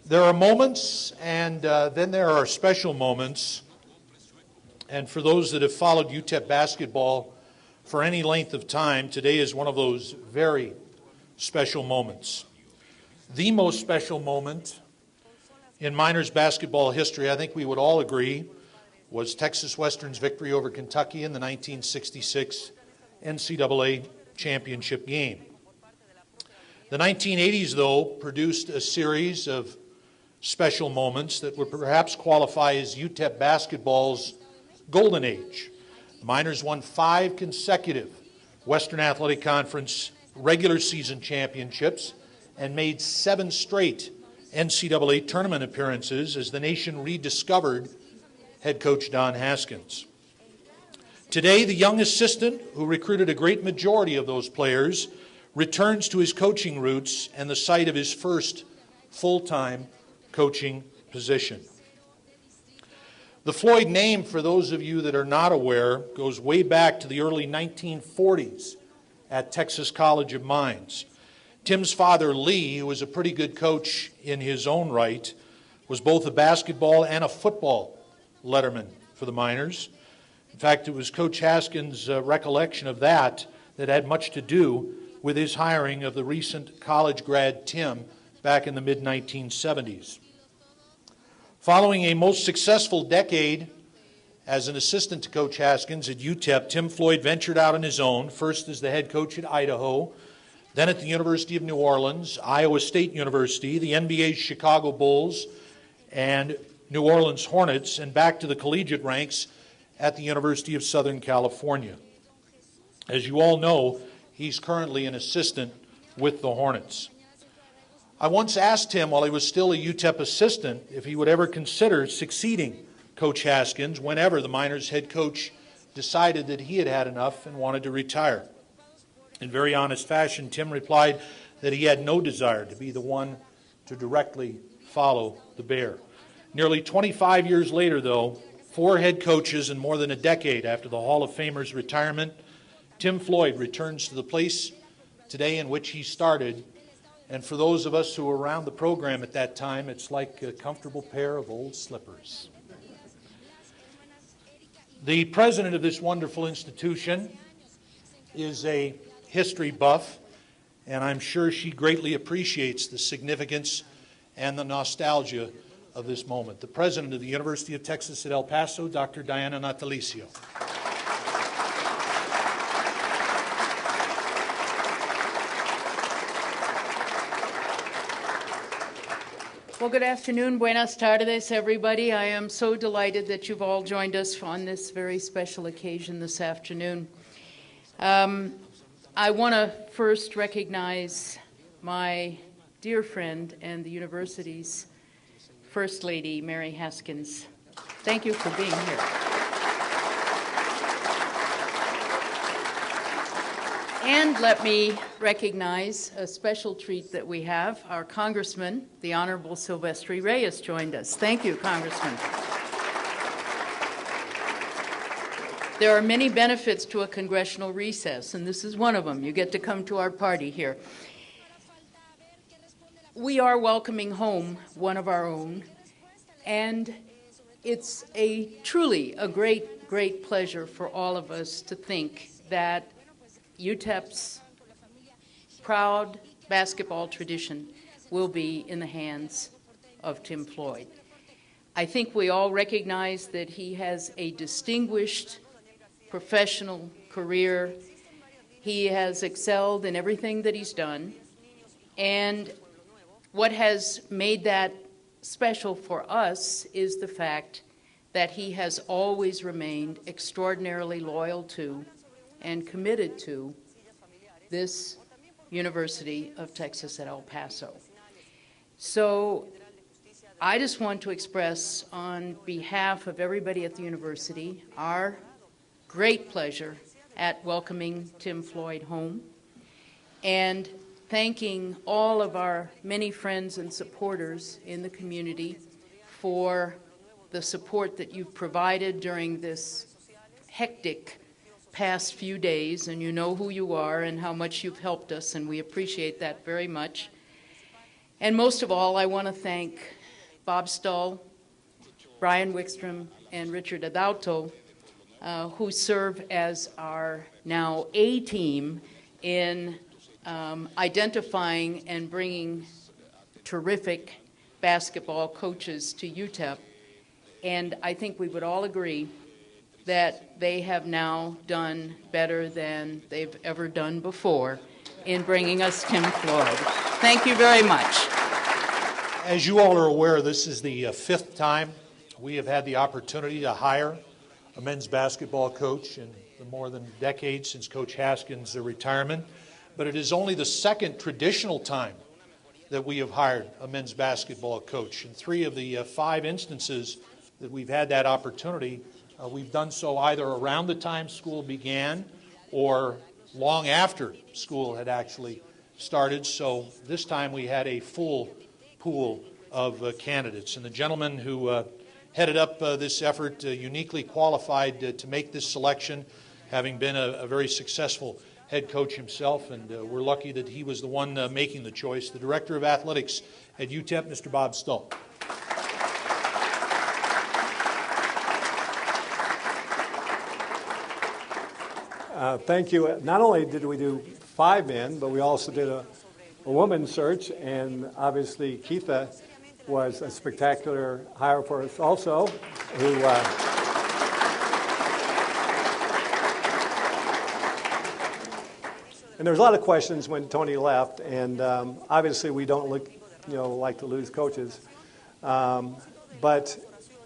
There are moments, and then there are special moments. And for those that have followed UTEP basketball for any length of time, today is one of those very special moments. The most special moment in Miners basketball history, I think we would all agree, was Texas Western's victory over Kentucky in the 1966 NCAA championship game. The 1980s, though, produced a series of special moments that would perhaps qualify as UTEP basketball's golden age. The Miners won 5 consecutive Western Athletic Conference regular season championships and made 7 straight NCAA tournament appearances as the nation rediscovered head coach Don Haskins. Today, the young assistant who recruited a great majority of those players returns to his coaching roots and the site of his first full-time coaching position. The Floyd name, for those of you that are not aware, goes way back to the early 1940s at Texas College of Mines. Tim's father, Lee, who was a pretty good coach in his own right, was both a basketball and a football letterman for the Miners. In fact, it was Coach Haskins' recollection of that had much to do with his hiring of the recent college grad Tim back in the mid-1970s. Following a most successful decade as an assistant to Coach Haskins at UTEP, Tim Floyd ventured out on his own, first as the head coach at Idaho, then at the University of New Orleans, Iowa State University, the NBA's Chicago Bulls, and New Orleans Hornets, and back to the collegiate ranks at the University of Southern California. As you all know, he's currently an assistant with the Hornets. I once asked him, while he was still a UTEP assistant, if he would ever consider succeeding Coach Haskins whenever the Miners head coach decided that he had had enough and wanted to retire. In very honest fashion, Tim replied that he had no desire to be the one to directly follow the bear. Nearly 25 years later, though, 4 head coaches and more than a decade after the Hall of Famer's retirement, Tim Floyd returns to the place today in which he started. And for those of us who were around the program at that time, it's like a comfortable pair of old slippers. The president of this wonderful institution is a history buff, and I'm sure she greatly appreciates the significance and the nostalgia of this moment. The president of the University of Texas at El Paso, Dr. Diana Natalicio. Well, good afternoon, buenas tardes, everybody. I am so delighted that you've all joined us on this very special occasion this afternoon. I want to first recognize my dear friend and the university's First Lady, Mary Haskins. Thank you for being here. And let me recognize a special treat that we have. Our Congressman, the Honorable Silvestre Reyes, joined us. Thank you, Congressman. There are many benefits to a congressional recess, and this is one of them. You get to come to our party here. We are welcoming home one of our own, and it's truly a great, great pleasure for all of us to think that UTEP's proud basketball tradition will be in the hands of Tim Floyd. I think we all recognize that he has a distinguished professional career. He has excelled in everything that he's done. And what has made that special for us is the fact that he has always remained extraordinarily loyal to and committed to this University of Texas at El Paso. So I just want to express on behalf of everybody at the university our great pleasure at welcoming Tim Floyd home and thanking all of our many friends and supporters in the community for the support that you've provided during this hectic past few days, and you know who you are and how much you've helped us, and we appreciate that very much. And most of all, I want to thank Bob Stull, Brian Wickstrom, and Richard Adauto, who serve as our now A team in identifying and bringing terrific basketball coaches to UTEP. And I think we would all agree that they have now done better than they've ever done before in bringing us Tim Floyd. Thank you very much. As you all are aware, this is the fifth time we have had the opportunity to hire a men's basketball coach in the more than a decade since Coach Haskins' retirement. But it is only the second traditional time that we have hired a men's basketball coach. In 3 of the 5 instances that we've had that opportunity, we've done so either around the time school began or long after school had actually started. So this time we had a full pool of candidates. And the gentleman who headed up this effort, uniquely qualified to make this selection, having been a very successful head coach himself, and we're lucky that he was the one making the choice, the Director of Athletics at UTEP, Mr. Bob Stull. Thank you. Not only did we do 5 men, but we also did a women's search, and obviously Keitha was a spectacular hire for us also, who and there was a lot of questions when Tony left, and obviously we don't like to lose coaches, but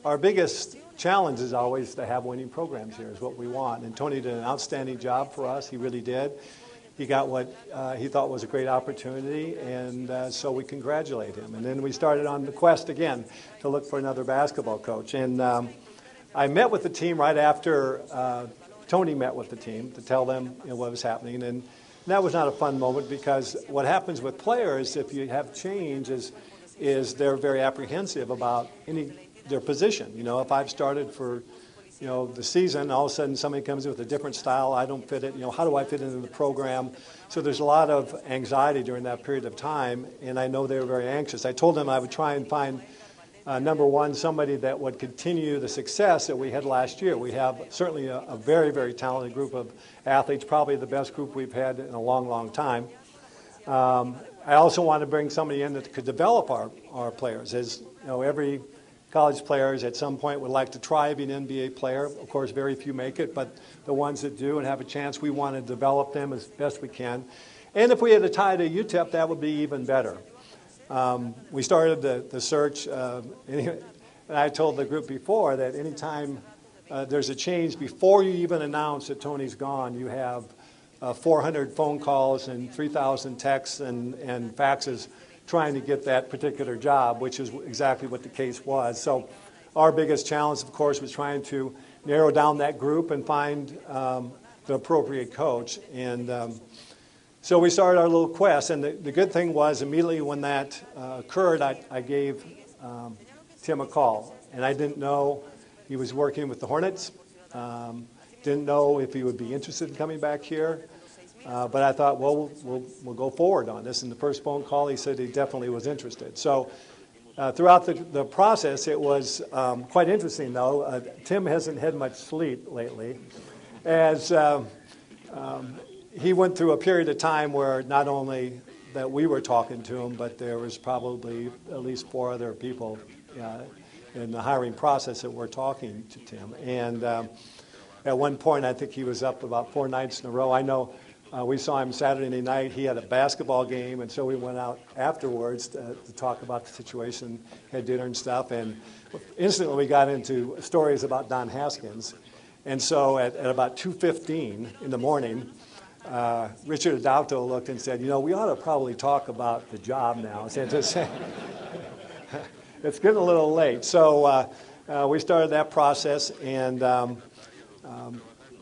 our biggest challenge is always to have winning programs here is what we want, and Tony did an outstanding job for us. He really did. He got what he thought was a great opportunity, and so we congratulate him. And then we started on the quest again to look for another basketball coach. And I met with the team right after Tony met with the team to tell them what was happening. And that was not a fun moment because what happens with players, if you have change, is they're very apprehensive about their position. If I've started for the season, all of a sudden somebody comes in with a different style, I don't fit it, how do I fit into the program? So there's a lot of anxiety during that period of time, and I know they were very anxious. I told them I would try and find, number one, somebody that would continue the success that we had last year. We have certainly a very, very talented group of athletes, probably the best group we've had in a long, long time. I also want to bring somebody in that could develop our players. As every college players at some point would like to try to be an NBA player. Of course, very few make it, but the ones that do and have a chance, we want to develop them as best we can. And if we had a tie to UTEP, that would be even better. We started the search, and I told the group before that anytime there's a change, before you even announce that Tony's gone, you have 400 phone calls and 3,000 texts and faxes trying to get that particular job, which is exactly what the case was. So our biggest challenge, of course, was trying to narrow down that group and find the appropriate coach. And so we started our little quest. And the good thing was immediately when that occurred, I gave Tim a call. And I didn't know he was working with the Hornets. Didn't know if he would be interested in coming back here. But I thought, well, we'll go forward on this. And the first phone call, he said he definitely was interested. So throughout the process, it was quite interesting, though. Tim hasn't had much sleep lately, as he went through a period of time where not only that we were talking to him, but there was probably at least 4 other people in the hiring process that were talking to Tim. And at one point, I think he was up about 4 nights in a row. I know. We saw him Saturday night. He had a basketball game, and so we went out afterwards to talk about the situation, had dinner and stuff, and instantly we got into stories about Don Haskins. And so at about 2:15 in the morning, Richard Adauto looked and said, we ought to probably talk about the job now. It's getting a little late. So we started that process, and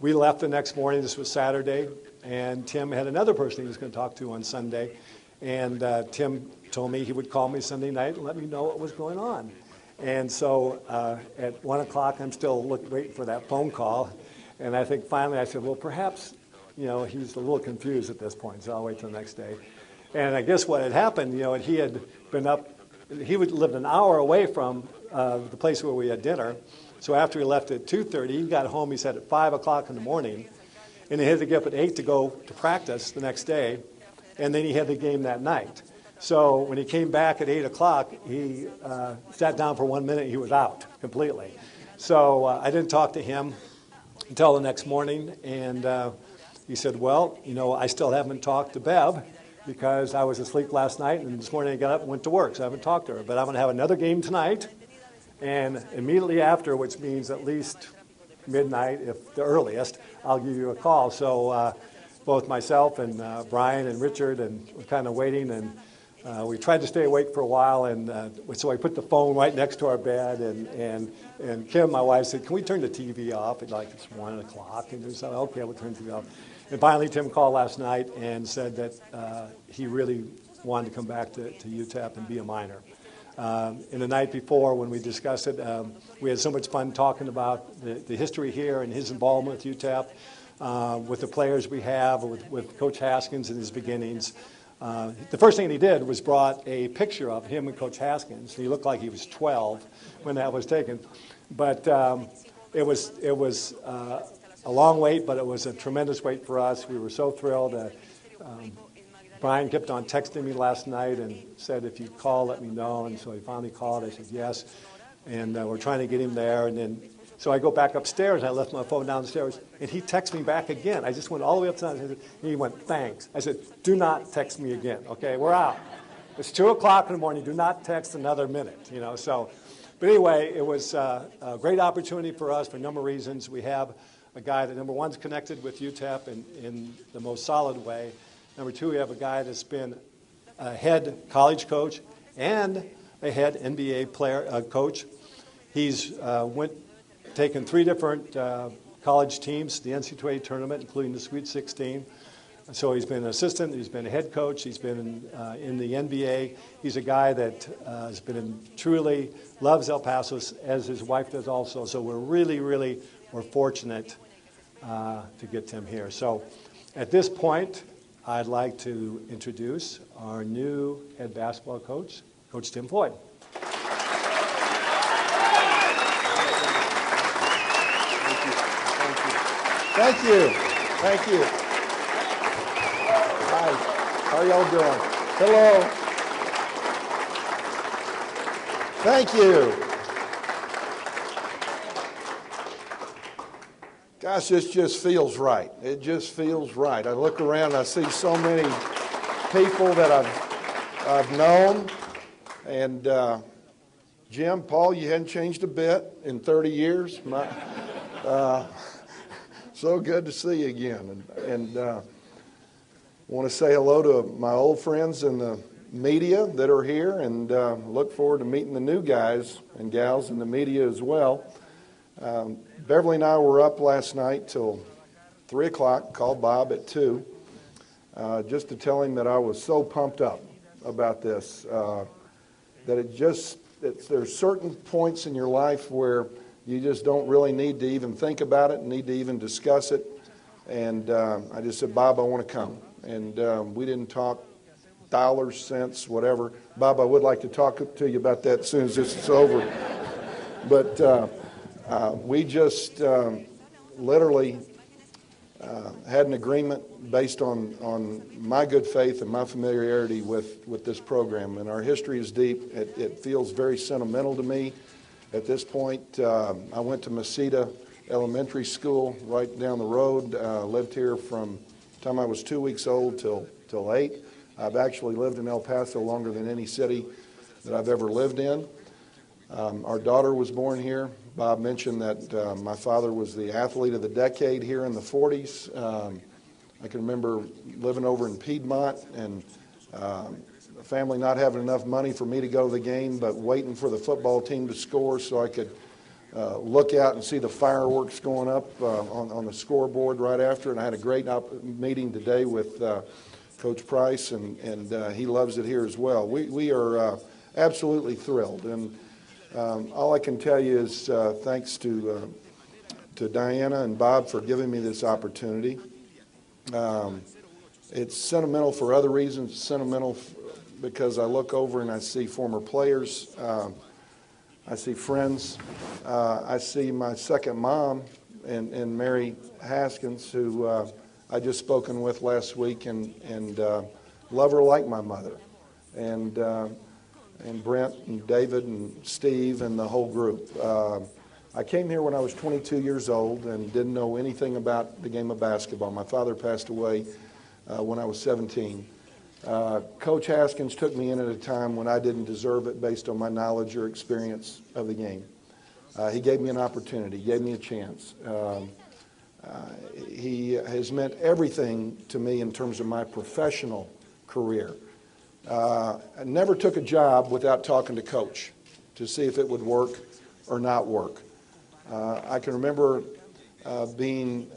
we left the next morning. This was Saturday. And Tim had another person he was going to talk to on Sunday. And Tim told me he would call me Sunday night and let me know what was going on. And so at 1 o'clock, I'm still waiting for that phone call. And I think finally I said, well, perhaps, he's a little confused at this point, so I'll wait till the next day. And I guess what had happened, he had been up, lived an hour away from the place where we had dinner. So after he left at 2:30, he got home, he said, at 5 o'clock in the morning. And he had to get up at 8 to go to practice the next day. And then he had the game that night. So when he came back at 8 o'clock, he sat down for 1 minute. He was out completely. So I didn't talk to him until the next morning. And he said, well, I still haven't talked to Bev because I was asleep last night. And this morning I got up and went to work. So I haven't talked to her. But I'm going to have another game tonight. And immediately after, which means at least midnight, if the earliest, I'll give you a call. So both myself and Brian and Richard, and we're kind of waiting, and we tried to stay awake for a while, and so I put the phone right next to our bed, and Kim, my wife, said, can we turn the TV off? And it's 1 o'clock, and we said, okay, we'll turn the TV off. And finally, Tim called last night and said that he really wanted to come back to UTEP and be a minor. And the night before, when we discussed it, we had so much fun talking about the history here and his involvement with UTEP, with the players we have, with Coach Haskins and his beginnings. The first thing he did was brought a picture of him and Coach Haskins. He looked like he was 12 when that was taken. But it was a long wait, but it was a tremendous wait for us. We were so thrilled. Brian kept on texting me last night and said, if you call, let me know. And so he finally called. I said, yes. And we're trying to get him there. And then, so I go back upstairs. I left my phone downstairs. And he texts me back again. I just went all the way upstairs. And he went, thanks. I said, do not text me again. Okay, we're out. It's 2 o'clock in the morning. Do not text another minute. So, but anyway, it was a great opportunity for us for a number of reasons. We have a guy that, number one, is connected with UTEP in the most solid way. Number two, we have a guy that's been a head college coach and a head NBA player coach. He's taken 3 different college teams to the NCAA tournament, including the Sweet 16. So he's been an assistant, he's been a head coach, he's been in the NBA. He's a guy that has been truly loves El Paso, as his wife does also. So we're really fortunate to get Tim here. So at this point, I'd like to introduce our new head basketball coach, Coach Tim Floyd. Thank you. Hi. How are y'all doing? Hello. Thank you. Gosh, this just feels right. It just feels right. I look around and I see so many people that I've known. And Jim, Paul, you hadn't changed a bit in 30 years. So good to see you again. And want to say hello to my old friends in the media that are here, and look forward to meeting the new guys and gals in the media as well. Beverly and I were up last night till 3 o'clock, called Bob at 2, just to tell him that I was so pumped up about this, that there's certain points in your life where you just don't really need to even think about it, need to even discuss it. And I just said, Bob, I want to come. And we didn't talk dollars, cents, whatever. Bob, I would like to talk to you about that as soon as this is over. But we just literally had an agreement based on my good faith and my familiarity with this program. And our history is deep. It feels very sentimental to me. At this point, I went to Mesita Elementary School right down the road. Lived here from the time I was 2 weeks old till 8. I've actually lived in El Paso longer than any city that I've ever lived in. Our daughter was born here. Bob mentioned that my father was the athlete of the decade here in the 40s. I can remember living over in Piedmont and the family not having enough money for me to go to the game, but waiting for the football team to score so I could look out and see the fireworks going up on the scoreboard right after. And I had a great meeting today with Coach Price, and he loves it here as well. We are absolutely thrilled. And all I can tell you is thanks to Diana and Bob for giving me this opportunity. It's sentimental for other reasons. It's sentimental because I look over and I see former players. I see friends. I see my second mom and Mary Haskins, who I just spoken with last week, and love her like my mother. And Brent and David and Steve and the whole group. I came here when I was 22 years old and didn't know anything about the game of basketball. My father passed away when I was 17. Coach Haskins took me in at a time when I didn't deserve it based on my knowledge or experience of the game. He gave me an opportunity, gave me a chance. He has meant everything to me in terms of my professional career. I never took a job without talking to Coach to see if it would work or not work. I can remember being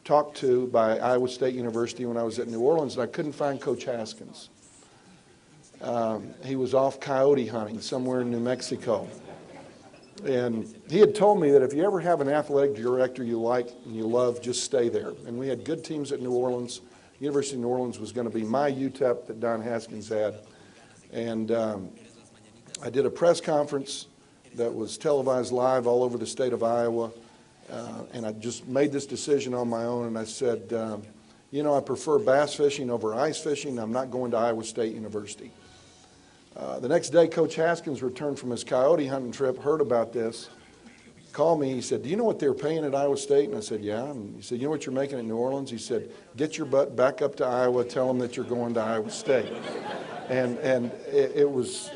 talked to by Iowa State University when I was at New Orleans, and I couldn't find Coach Haskins. He was off coyote hunting somewhere in New Mexico. And he had told me that if you ever have an athletic director you like and you love, just stay there. And we had good teams at New Orleans. University of New Orleans was going to be my UTEP that Don Haskins had. And I did a press conference that was televised live all over the state of Iowa. And I just made this decision on my own, and I said, I prefer bass fishing over ice fishing. I'm not going to Iowa State University. The next day, Coach Haskins returned from his coyote hunting trip, heard about this, called me. He said, do you know what they're paying at Iowa State? And I said, yeah. And he said, you know what you're making at New Orleans? He said, get your butt back up to Iowa. Tell them that you're going to Iowa State. And it was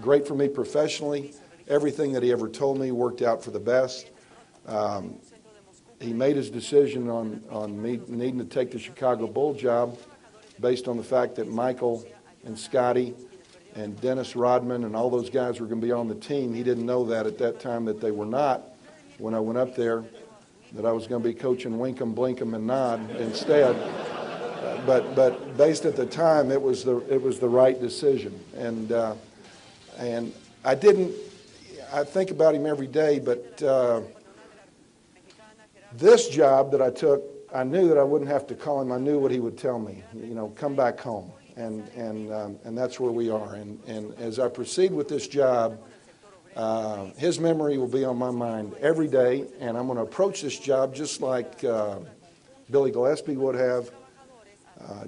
great for me professionally. Everything that he ever told me worked out for the best. He made his decision on me needing to take the Chicago Bull job based on the fact that Michael and Scotty and Dennis Rodman and all those guys were going to be on the team. He didn't know that at that time that they were not. When I went up there, that I was going to be coaching Winkum, Blinkum, and Nod instead. But based at the time, it was the right decision. And I think about him every day, but this job that I took, I knew that I wouldn't have to call him. I knew what he would tell me, come back home. And that's where we are. And as I proceed with this job, his memory will be on my mind every day, and I'm going to approach this job just like Billy Gillespie would have,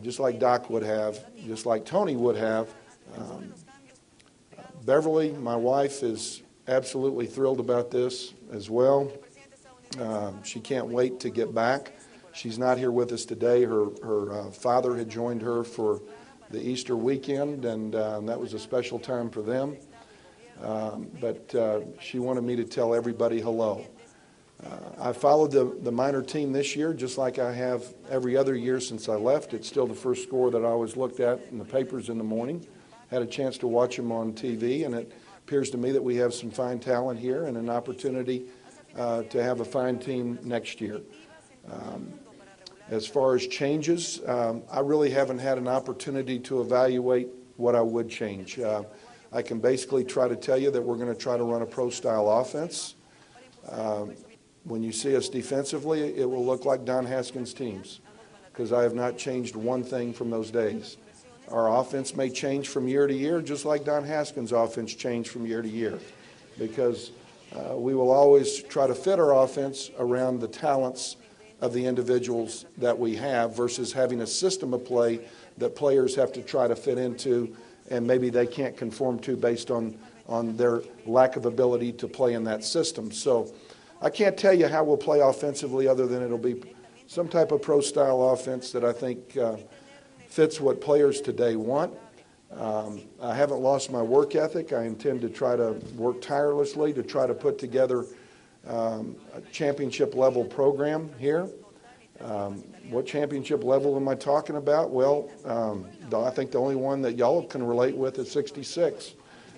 just like Doc would have, just like Tony would have. Beverly, my wife, is absolutely thrilled about this as well. She can't wait to get back. She's not here with us today. Her father had joined her for the Easter weekend, and that was a special time for them. But she wanted me to tell everybody hello. I followed the minor team this year just like I have every other year since I left. It's still the first score that I always looked at in the papers in the morning. Had a chance to watch them on TV, and it appears to me that we have some fine talent here and an opportunity to have a fine team next year. As far as changes, I really haven't had an opportunity to evaluate what I would change. I can basically try to tell you that we're going to try to run a pro-style offense. When you see us defensively, it will look like Don Haskins' teams because I have not changed one thing from those days. Our offense may change from year to year just like Don Haskins' offense changed from year to year because we will always try to fit our offense around the talents of the individuals that we have versus having a system of play that players have to try to fit into and maybe they can't conform to based on their lack of ability to play in that system. So I can't tell you how we'll play offensively other than it'll be some type of pro-style offense that I think fits what players today want. I haven't lost my work ethic. I intend to try to work tirelessly to try to put together a championship-level program here. What championship level am I talking about? Well, I think the only one that y'all can relate with is 66.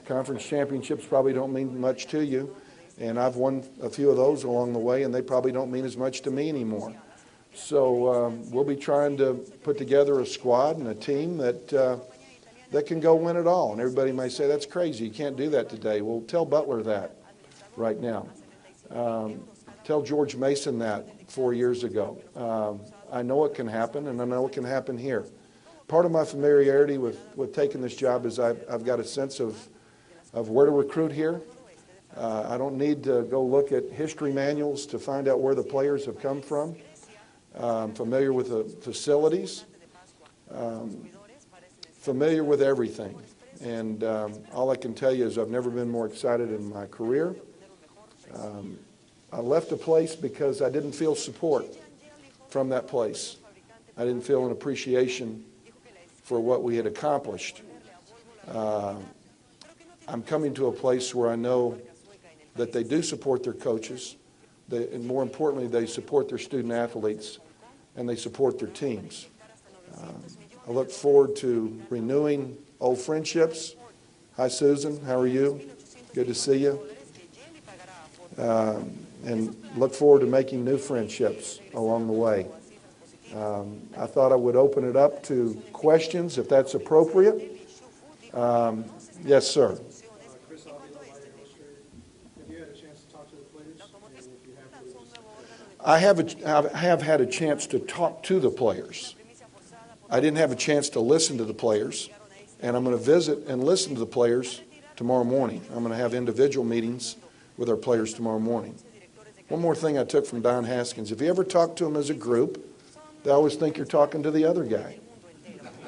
Conference championships probably don't mean much to you, and I've won a few of those along the way, and they probably don't mean as much to me anymore. So we'll be trying to put together a squad and a team that can go win it all. And everybody may say, that's crazy. You can't do that today. Well, tell Butler that right now. Tell George Mason that 4 years ago. I know it can happen, and I know it can happen here. Part of my familiarity with taking this job is I've got a sense of where to recruit here. I don't need to go look at history manuals to find out where the players have come from. I'm familiar with the facilities, familiar with everything. And all I can tell you is I've never been more excited in my career. I left a place because I didn't feel support from that place. I didn't feel an appreciation for what we had accomplished. I'm coming to a place where I know that they do support their coaches, and more importantly, they support their student athletes, and they support their teams. I look forward to renewing old friendships. Hi, Susan. How are you? Good to see you. And look forward to making new friendships along the way. I thought I would open it up to questions, if that's appropriate. Yes, sir. Chris, I'll be the lighting illustrator. Have you had a chance to talk to the players? And if you have, I have had a chance to talk to the players. I didn't have a chance to listen to the players, and I'm going to visit and listen to the players tomorrow morning. I'm going to have individual meetings with our players tomorrow morning. One more thing I took from Don Haskins. If you ever talk to them as a group, they always think you're talking to the other guy.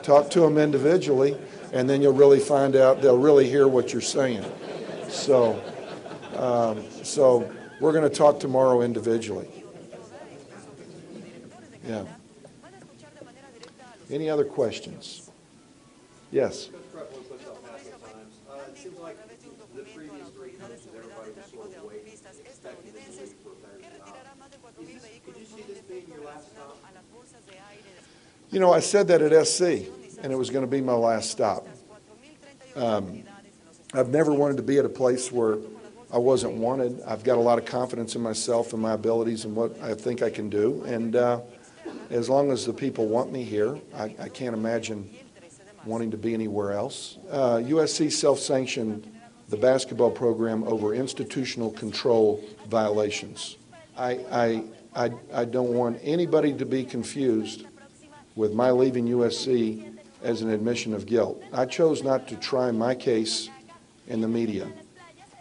Talk to them individually, and then you'll really find out, they'll really hear what you're saying. So we're going to talk tomorrow individually. Yeah. Any other questions? Yes. It seems like the previous three coaches, everybody was sort of waiting, expecting them to leave for a better job. Could you see this being your last stop? You know, I said that at SC, and it was going to be my last stop. I've never wanted to be at a place where I wasn't wanted. I've got a lot of confidence in myself and my abilities and what I think I can do. And as long as the people want me here, I can't imagine wanting to be anywhere else. USC self-sanctioned the basketball program over institutional control violations. I don't want anybody to be confused with my leaving USC as an admission of guilt. I chose not to try my case in the media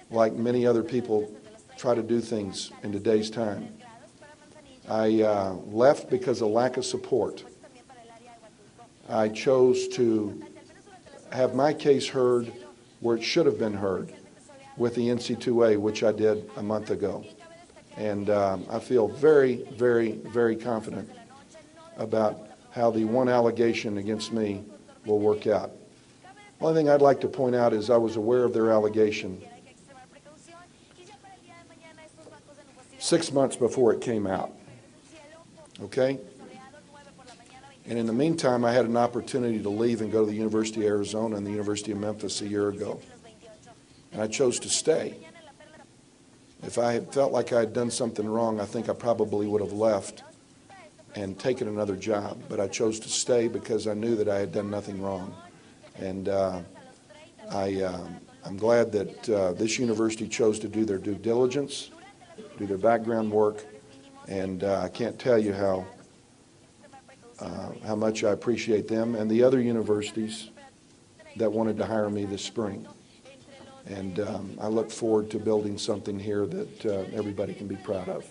like many other people try to do things in today's time. I left because of lack of support. I chose to have my case heard where it should have been heard with the NC2A, which I did a month ago. And I feel very, very, very confident about how the one allegation against me will work out. One thing I'd like to point out is I was aware of their allegation 6 months before it came out. Okay? And in the meantime, I had an opportunity to leave and go to the University of Arizona and the University of Memphis a year ago. And I chose to stay. If I had felt like I had done something wrong, I think I probably would have left and taken another job. But I chose to stay because I knew that I had done nothing wrong. And I'm glad that this university chose to do their due diligence, do their background work, and I can't tell you how much I appreciate them and the other universities that wanted to hire me this spring. And I look forward to building something here that everybody can be proud of.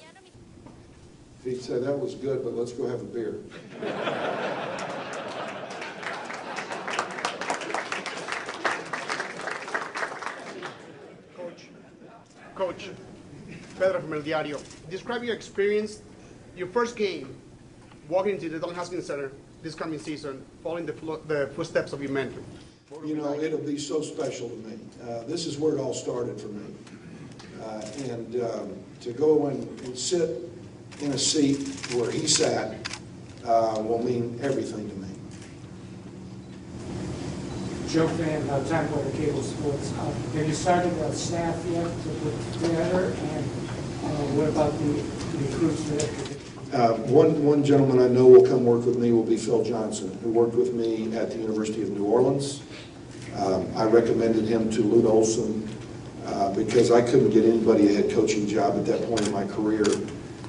He'd say, that was good, but let's go have a beer. Coach, Pedro from El Diario. Describe your experience, your first game, walking into the Don Haskins Center this coming season, following the footsteps of your mentor. You know, it'll be so special to me. This is where it all started for me. And to go and sit in a seat where he sat will mean everything to me. Joe Fan, Time Warner Cable Sports. Have you started a staff yet to put together? And what about the recruits that One gentleman I know will come work with me will be Phil Johnson, who worked with me at the University of New Orleans. I recommended him to Lute Olson because I couldn't get anybody a head coaching job at that point in my career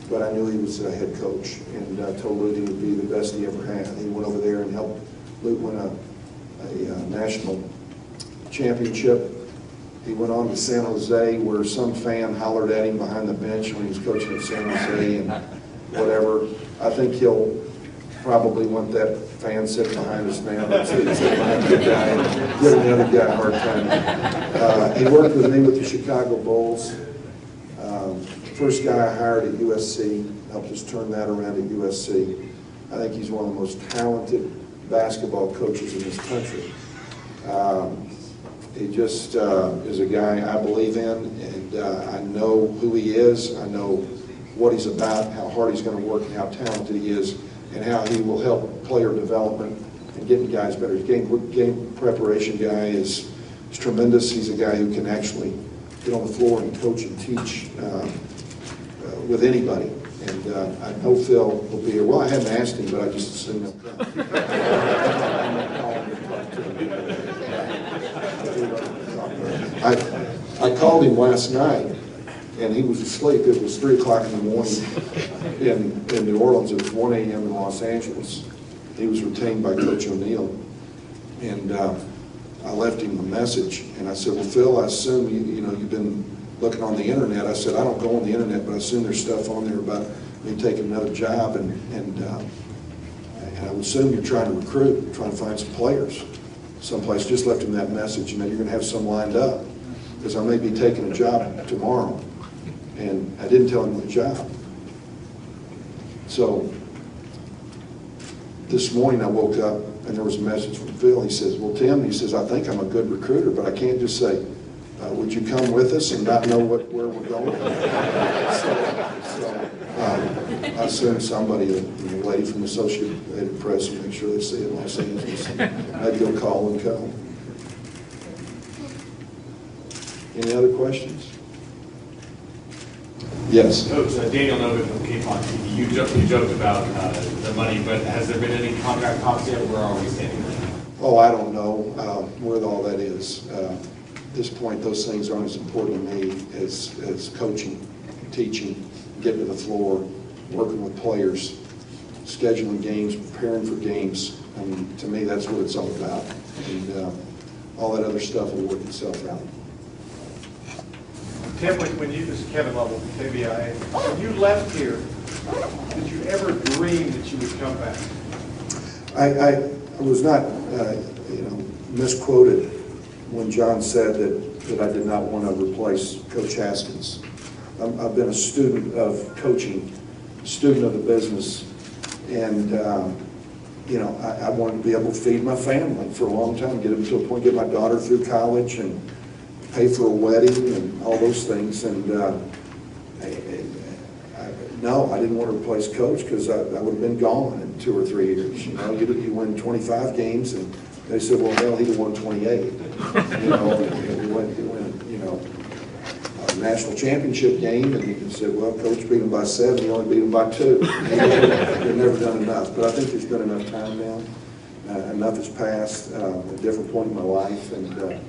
but I knew he was a head coach, and told Lute he would be the best he ever had. He went over there and helped Lute win a national championship. He went on to San Jose, where some fan hollered at him behind the bench when he was coaching at San Jose and whatever. I think he'll probably want that fan sitting behind us now. Sitting behind the guy and giving the other guy a hard time. He worked with me with the Chicago Bulls. First guy I hired at USC, helped us turn that around at USC. I think he's one of the most talented basketball coaches in this country. He just is a guy I believe in, and I know who he is. I know what he's about, how hard he's going to work, and how talented he is, and how he will help player development and getting guys better. His game preparation guy is tremendous. He's a guy who can actually get on the floor and coach and teach with anybody. And I know Phil will be here. Well, I haven't asked him, but I just assumed he'll come. I called him last night, and he was asleep. It was 3 o'clock in the morning in New Orleans. It was 1 a.m. in Los Angeles. He was retained by Coach O'Neill. And I left him a message, and I said, well, Phil, I assume you've been looking on the internet. I said, I don't go on the internet, but I assume there's stuff on there about me taking another job, and I would assume you're trying to recruit, trying to find some players someplace. Just left him that message, you're going to have some lined up, because I may be taking a job tomorrow. And I didn't tell him what job. So this morning I woke up and there was a message from Phil. He says, well, Tim, he says, I think I'm a good recruiter, but I can't just say, would you come with us and not know where we're going? I assume somebody, a lady from the Associated Press, will make sure they see it in Los Angeles. Maybe they'll call and come. Any other questions? Yes. Coach, Daniel Novak from Cape on TV. You joked about the money, but has there been any contract talks yet? Where are we standing right now? Oh, I don't know where all that is. At this point, those things aren't as important to me as coaching, teaching, getting to the floor, working with players, scheduling games, preparing for games. I mean, to me, that's what it's all about. And all that other stuff will work itself out. Tim, when you, this is Kevin Lovell from KBIA, when you left here, did you ever dream that you would come back? I was not, misquoted when John said that I did not want to replace Coach Haskins. I've been a student of coaching, student of the business, and I wanted to be able to feed my family for a long time, get them to a point, get my daughter through college, and pay for a wedding and all those things. And no, I didn't want to replace Coach because I would have been gone in 2 or 3 years. You win 25 games, and they said, well, hell, he'd have won 28. You win, a national championship game, and you said, well, Coach beat him by 7, you only beat him by 2. You've never done enough. But I think there's been enough time now. Enough has passed, a different point in my life, and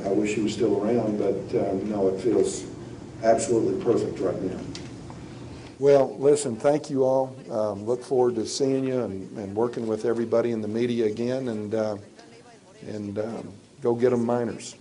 I wish he was still around, but no, it feels absolutely perfect right now. Well, listen, thank you all. Look forward to seeing you and working with everybody in the media again, and go get them Miners.